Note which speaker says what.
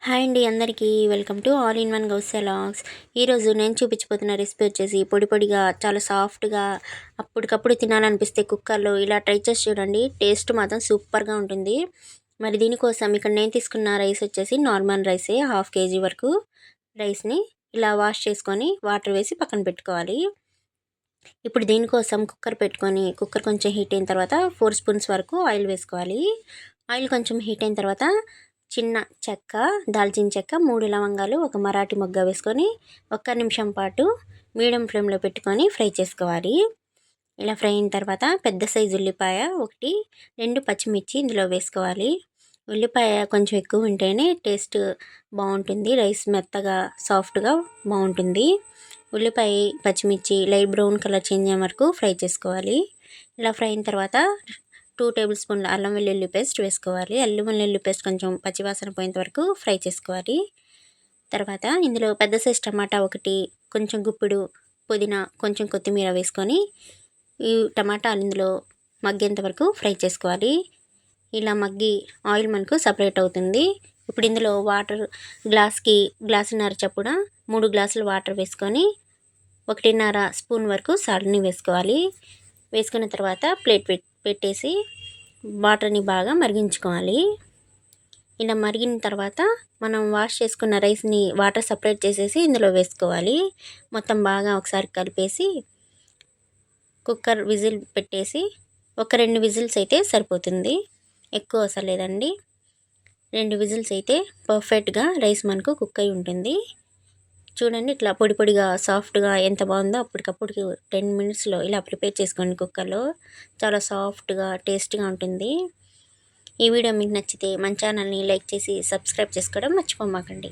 Speaker 1: Hi అండి అందరికీ welcome to all in one Gousya logs. ఈరోజు నేను చూపించబోతున్న రెసిపీ వచ్చేసి పొడి పొడిగా చాలా సాఫ్ట్గా అప్పటికప్పుడు తినాలనిపిస్తే కుక్కర్లో ఇలా ట్రై చేసి చూడండి. టేస్ట్ మాత్రం సూపర్గా ఉంటుంది. మరి దీనికోసం ఇక్కడ నేను తీసుకున్న రైస్ వచ్చేసి నార్మల్ రైసే, 1/2 kg వరకు రైస్ని ఇలా వాష్ చేసుకొని వాటర్ వేసి పక్కన పెట్టుకోవాలి. ఇప్పుడు దీనికోసం కుక్కర్ పెట్టుకొని కుక్కర్ కొంచెం హీట్ అయిన తర్వాత 4 స్పూన్స్ వరకు ఆయిల్ వేసుకోవాలి. ఆయిల్ కొంచెం హీట్ అయిన తర్వాత చిన్న చెక్క, దాల్చిన చెక్క, 3 లవంగాలు, ఒక మరాఠీ మొగ్గ వేసుకొని 1 నిమిషం పాటు మీడియం ఫ్లేమ్లో పెట్టుకొని ఫ్రై చేసుకోవాలి. ఇలా ఫ్రై అయిన తర్వాత పెద్ద సైజు ఉల్లిపాయ ఒకటి, 2 పచ్చిమిర్చి ఇందులో వేసుకోవాలి. ఉల్లిపాయ కొంచెం ఎక్కువ ఉంటేనే టేస్ట్ బాగుంటుంది, రైస్ మెత్తగా సాఫ్ట్గా బాగుంటుంది. ఉల్లిపాయ పచ్చిమిర్చి లైట్ బ్రౌన్ కలర్ చేంజ్ అయ్యే వరకు ఫ్రై చేసుకోవాలి. ఇలా ఫ్రై అయిన తర్వాత 2 టేబుల్ స్పూన్ల అల్లం వెల్లుల్లి పేస్ట్ వేసుకోవాలి. అల్లం వెల్లుల్లి పేస్ట్ కొంచెం పచ్చివాసన పోయేంత వరకు ఫ్రై చేసుకోవాలి. తర్వాత ఇందులో పెద్ద సైజ్ టమాటా ఒకటి, కొంచెం గుప్పిడు పుదీనా, కొంచెం కొత్తిమీర వేసుకొని ఈ టమాటాలు ఇందులో మగ్గేంత వరకు ఫ్రై చేసుకోవాలి. ఇలా మగ్గి ఆయిల్ మనకు సపరేట్ అవుతుంది. ఇప్పుడు ఇందులో వాటర్ గ్లాస్కి గ్లాసున్నర చప్పున 3 గ్లాసులు వాటర్ వేసుకొని 1.5 స్పూన్ వరకు సాల్ట్ని వేసుకోవాలి. వేసుకున్న తర్వాత ప్లేట్ పెట్టేసి వాటర్ని బాగా మరిగించుకోవాలి. ఇలా మరిగిన తర్వాత మనం వాష్ చేసుకున్న రైస్ని వాటర్ సపరేట్ చేసేసి ఇందులో వేసుకోవాలి. మొత్తం బాగా ఒకసారి కలిపేసి కుక్కర్ విజిల్ పెట్టేసి ఒక 2 విజిల్స్ అయితే సరిపోతుంది, ఎక్కువ అవసరం లేదండి. 2 విజిల్స్ అయితే పర్ఫెక్ట్గా రైస్ మనకు కుక్ అయి ఉంటుంది. చూడండి ఇట్లా పొడి పొడిగా సాఫ్ట్గా ఎంత బాగుందో. అప్పటికప్పుడు 10 మినిట్స్లో ఇలా ప్రిపేర్ చేసుకోండి కుక్కర్లో. చాలా సాఫ్ట్గా టేస్ట్గా ఉంటుంది. ఈ వీడియో మీకు నచ్చితే మన ఛానల్ని లైక్ చేసి సబ్స్క్రైబ్ చేసుకోవడం మర్చిపోమాకండి.